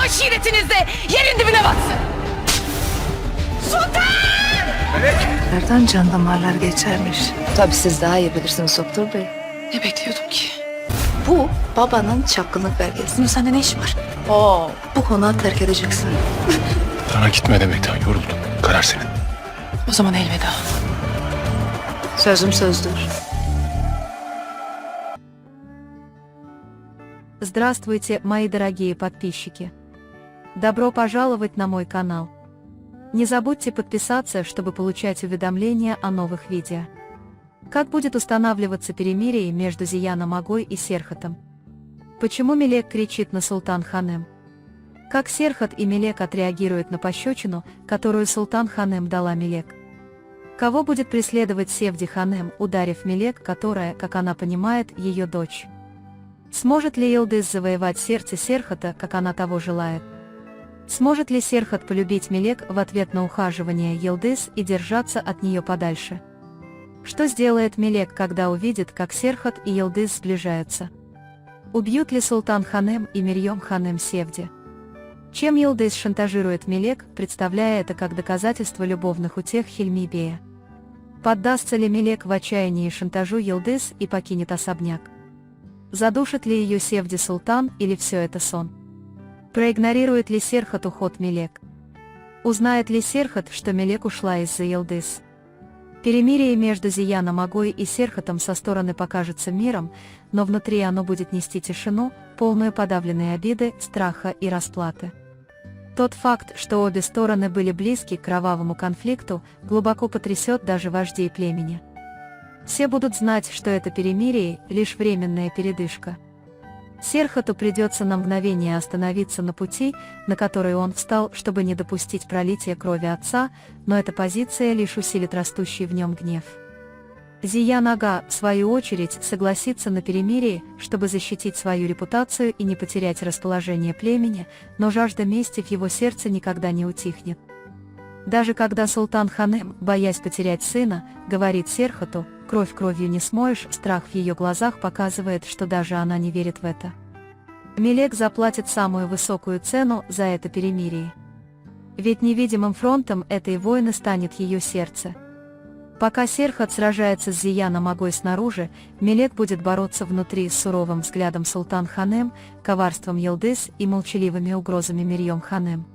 aşiretinizde yerin dibine batsın. Sultan! Nereden can damarlar geçermiş? Tabii siz daha iyi bilirsiniz doktor bey. Ne bekliyordum ki? Bu babanın çapkınlık belgesi. Bunun sende ne işi var? Bu konağı terk edeceksin. Sana gitme demekten yoruldum. Karar senin. O zaman elveda. Sözüm sözdür. Здравствуйте, мои дорогие подписчики! Добро пожаловать на мой канал. Не забудьте подписаться, чтобы получать уведомления о новых видео. Как будет устанавливаться перемирие между Зияном Агой и Серхотом? Почему Мелек кричит на Султан Ханем? Как Серхот и Мелек отреагируют на пощечину, которую Султан Ханем дала Мелек? Кого будет преследовать Севди Ханем, ударив Мелек, которая, как она понимает, ее дочь? Сможет ли Йылдыз завоевать сердце Серхота, как она того желает? Сможет ли Серхот полюбить Мелек в ответ на ухаживание Йылдыз и держаться от нее подальше? Что сделает Мелек, когда увидит, как Серхот и Йылдыз сближаются? Убьют ли Султан Ханем и Мирьем Ханем Севди? Чем Йылдыз шантажирует Мелек, представляя это как доказательство любовных утех Хильми Бея? Поддастся ли Мелек в отчаянии шантажу Йылдыз и покинет особняк? Задушит ли ее Севди Султан или все это сон? Проигнорирует ли Серхот уход Мелек? Узнает ли Серхот, что Мелек ушла из-за Йылдыз? Перемирие между Зияном Агой и Серхотом со стороны покажется миром, но внутри оно будет нести тишину, полную подавленной обиды, страха и расплаты. Тот факт, что обе стороны были близки к кровавому конфликту, глубоко потрясет даже вождей племени. Все будут знать, что это перемирие – лишь временная передышка. Серхоту придется на мгновение остановиться на пути, на который он встал, чтобы не допустить пролития крови отца, но эта позиция лишь усилит растущий в нем гнев. Зиян Ага, в свою очередь, согласится на перемирие, чтобы защитить свою репутацию и не потерять расположение племени, но жажда мести в его сердце никогда не утихнет. Даже когда Султан Ханем, боясь потерять сына, говорит Серхоту: «Кровь кровью не смоешь», страх в ее глазах показывает, что даже она не верит в это. Мелек заплатит самую высокую цену за это перемирие. Ведь невидимым фронтом этой войны станет ее сердце. Пока Серхот сражается с Зияном Агой снаружи, Мелек будет бороться внутри с суровым взглядом Султан Ханем, коварством Йылдыз и молчаливыми угрозами Мирьем Ханем.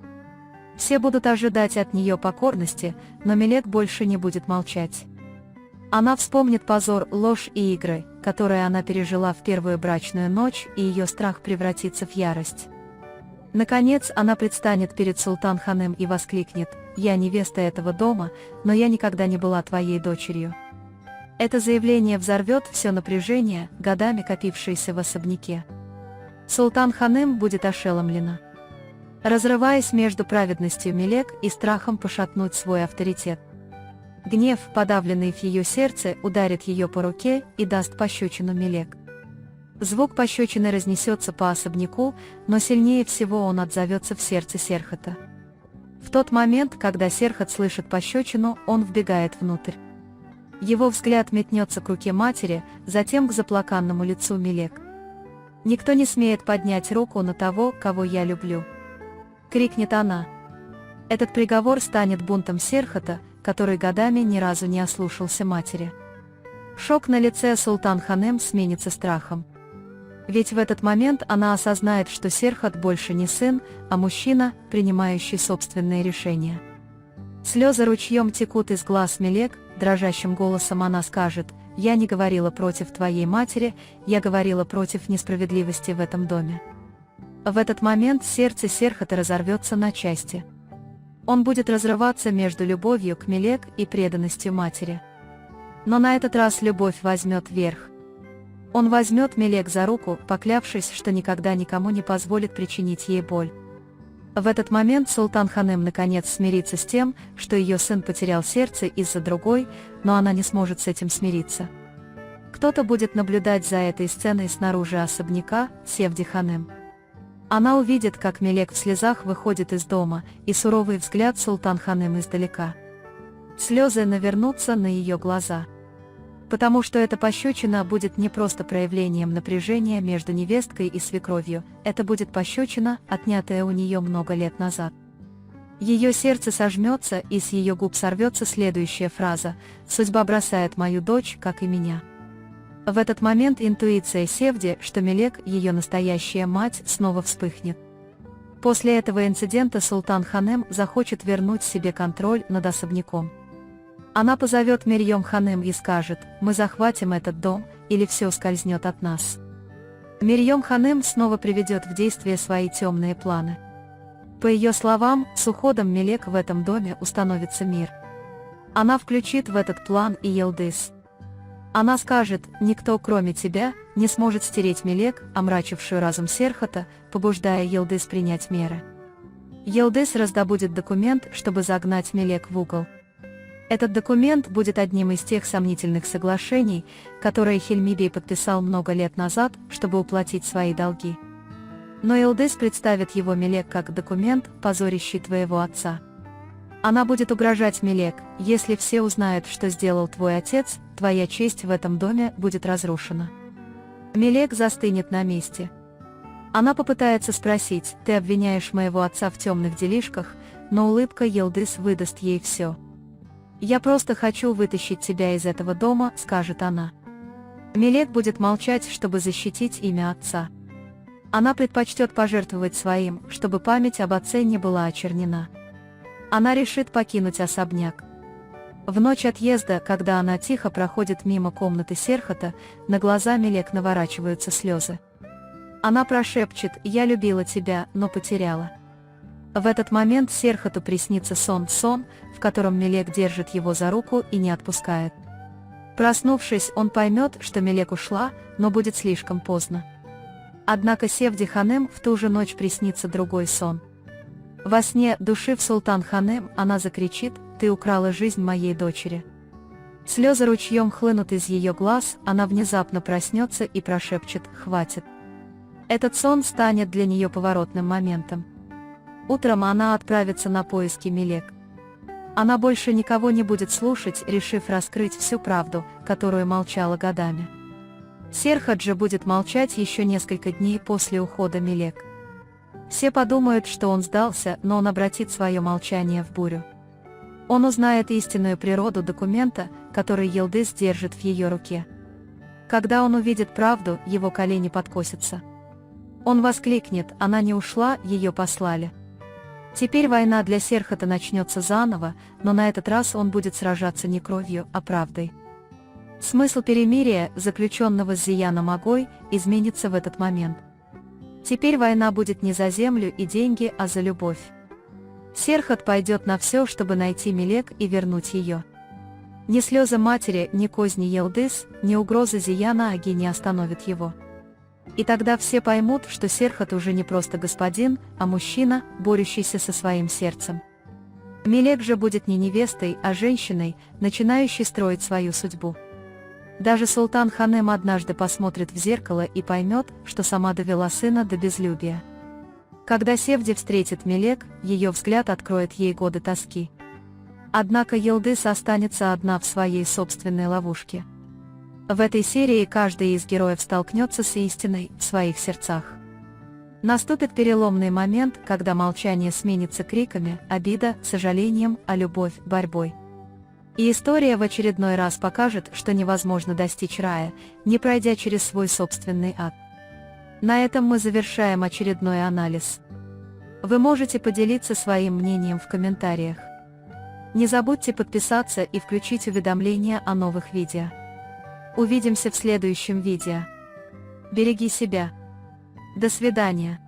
Все будут ожидать от нее покорности, но Мелек больше не будет молчать. Она вспомнит позор, ложь и игры, которые она пережила в первую брачную ночь, и ее страх превратится в ярость. Наконец она предстанет перед Султан Ханем и воскликнет: «Я невеста этого дома, но я никогда не была твоей дочерью». Это заявление взорвет все напряжение, годами копившееся в особняке. Султан Ханем будет ошеломлена. Разрываясь между праведностью Мелек и страхом пошатнуть свой авторитет. Гнев, подавленный в ее сердце, ударит ее по руке и даст пощечину Мелек. Звук пощечины разнесется по особняку, но сильнее всего он отзовется в сердце Серхота. В тот момент, когда Серхот слышит пощечину, он вбегает внутрь. Его взгляд метнется к руке матери, затем к заплаканному лицу Мелек. «Никто не смеет поднять руку на того, кого я люблю!» — крикнет она. Этот приговор станет бунтом Серхота, который годами ни разу не ослушался матери. Шок на лице Султан Ханем сменится страхом. Ведь в этот момент она осознает, что Серхот больше не сын, а мужчина, принимающий собственные решения. Слезы ручьем текут из глаз Мелек, дрожащим голосом она скажет: «Я не говорила против твоей матери, я говорила против несправедливости в этом доме». В этот момент сердце Серхота разорвется на части. Он будет разрываться между любовью к Мелек и преданностью матери. Но на этот раз любовь возьмет верх. Он возьмет Мелек за руку, поклявшись, что никогда никому не позволит причинить ей боль. В этот момент Султан Ханем наконец смирится с тем, что ее сын потерял сердце из-за другой, но она не сможет с этим смириться. Кто-то будет наблюдать за этой сценой снаружи особняка, Севди Ханем. Она увидит, как Мелек в слезах выходит из дома, и суровый взгляд Султан Ханем издалека. Слезы навернутся на ее глаза. Потому что эта пощечина будет не просто проявлением напряжения между невесткой и свекровью, это будет пощечина, отнятая у нее много лет назад. Ее сердце сожмется, и с ее губ сорвется следующая фраза: «Судьба бросает мою дочь, как и меня». В этот момент интуиция Севди, что Мелек, ее настоящая мать, снова вспыхнет. После этого инцидента Султан Ханем захочет вернуть себе контроль над особняком. Она позовет Мерьем Ханем и скажет: «Мы захватим этот дом, или все ускользнет от нас». Мерьем Ханем снова приведет в действие свои темные планы. По ее словам, с уходом Мелек в этом доме установится мир. Она включит в этот план и Елдыс. Она скажет: «Никто, кроме тебя, не сможет стереть Мелек, омрачившую разум Серхата, побуждая Елдыс принять меры». Елдыс раздобудет документ, чтобы загнать Мелек в угол. Этот документ будет одним из тех сомнительных соглашений, которые Хильмибей подписал много лет назад, чтобы уплатить свои долги. Но Елдыс представит его Мелек как документ, позорящий твоего отца. Она будет угрожать Мелек: «Если все узнают, что сделал твой отец, твоя честь в этом доме будет разрушена». Мелек застынет на месте. Она попытается спросить: «Ты обвиняешь моего отца в темных делишках», но улыбка Елдыс выдаст ей все. «Я просто хочу вытащить тебя из этого дома», — скажет она. Мелек будет молчать, чтобы защитить имя отца. Она предпочтет пожертвовать своим, чтобы память об отце не была очернена. Она решит покинуть особняк. В ночь отъезда, когда она тихо проходит мимо комнаты Серхата, на глаза Мелек наворачиваются слезы. Она прошепчет: «Я любила тебя, но потеряла». В этот момент Серхату приснится сон, в котором Мелек держит его за руку и не отпускает. Проснувшись, он поймет, что Мелек ушла, но будет слишком поздно. Однако Севди Ханем в ту же ночь приснится другой сон. Во сне, душив Султан Ханем, она закричит: «Ты украла жизнь моей дочери». Слезы ручьем хлынут из ее глаз, она внезапно проснется и прошепчет: «Хватит». Этот сон станет для нее поворотным моментом. Утром она отправится на поиски Мелек. Она больше никого не будет слушать, решив раскрыть всю правду, которую молчала годами. Серхат же будет молчать еще несколько дней после ухода Мелек. Все подумают, что он сдался, но он обратит свое молчание в бурю. Он узнает истинную природу документа, который Елдыс держит в ее руке. Когда он увидит правду, его колени подкосятся. Он воскликнет: «Она не ушла, ее послали». Теперь война для Серхата начнется заново, но на этот раз он будет сражаться не кровью, а правдой. Смысл перемирия, заключенного с Зияном Агой, изменится в этот момент. Теперь война будет не за землю и деньги, а за любовь. Серхат пойдет на все, чтобы найти Мелек и вернуть ее. Ни слезы матери, ни козни Елдыс, ни угрозы Зияна Аги не остановят его. И тогда все поймут, что Серхат уже не просто господин, а мужчина, борющийся со своим сердцем. Мелек же будет не невестой, а женщиной, начинающей строить свою судьбу. Даже Султан Ханем однажды посмотрит в зеркало и поймет, что сама довела сына до безлюбия. Когда Севди встретит Мелек, ее взгляд откроет ей годы тоски. Однако Елдыс останется одна в своей собственной ловушке. В этой серии каждый из героев столкнется с истиной в своих сердцах. Наступит переломный момент, когда молчание сменится криками, обида, сожалением, а любовь – борьбой. И история в очередной раз покажет, что невозможно достичь рая, не пройдя через свой собственный ад. На этом мы завершаем очередной анализ. Вы можете поделиться своим мнением в комментариях. Не забудьте подписаться и включить уведомления о новых видео. Увидимся в следующем видео. Береги себя. До свидания.